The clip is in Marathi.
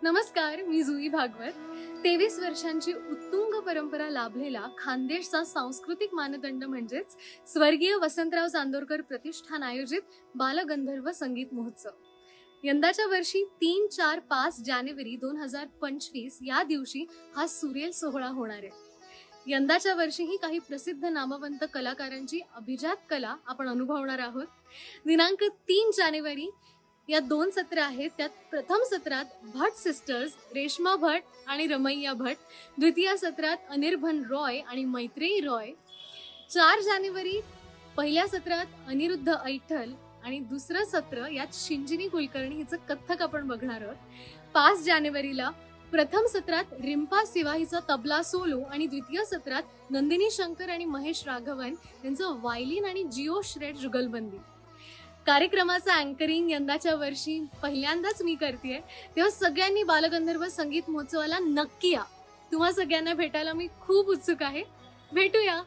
नमस्कार, मी जुई भागवत. 23 वर्षांची उत्तुंग परंपरा लाभलेला खानदेशचा सांस्कृतिक मानदंड म्हणजेच स्वर्गीय वसंतराव चांदोरकर प्रतिष्ठान आयोजित बालगंधर्व संगीत महोत्सव. यंदाच्या वर्षी 3, 4, 5 जानेवारी 2025 या दिवशी हा सुरेल सोहळा होणार आहे. यंदाच्या वर्षीही काही प्रसिद्ध नामवंत कलाकारांची अभिजात कला आपण अनुभवणार आहोत. दिनांक 3 जानेवारी या 2 सत्र आहेत. त्यात प्रथम सत्रात भट सिस्टर्स रेश्मा भट आणि रमैया भट, द्वितीय सत्रात अनिर्बन रॉय आणि मैत्रेयी रॉय. 4 जानेवारी पहिल्या सत्रात अनिरुद्ध ऐठल आणि दुसरं सत्र यात शिंजिनी कुलकर्णी हिचं कथ्थक आपण बघणार आहोत. 5 जानेवारीला प्रथम सत्रात रिंपा सिवा हिचा तबला सोलो आणि द्वितीय सत्रात नंदिनी शंकर आणि महेश राघवन यांचं वायलिन आणि जिओ श्रेड जुगलबंदी. कार्यक्रमाचं अँकरिंग यंदाच्या वर्षी पहिल्यांदाच मी करतेय, तेव्हा सगळ्यांनी बालगंधर्व संगीत महोत्सवाला नक्की या. तुम्हा सगळ्यांना भेटायला मी खूप उत्सुक आहे. भेटूया.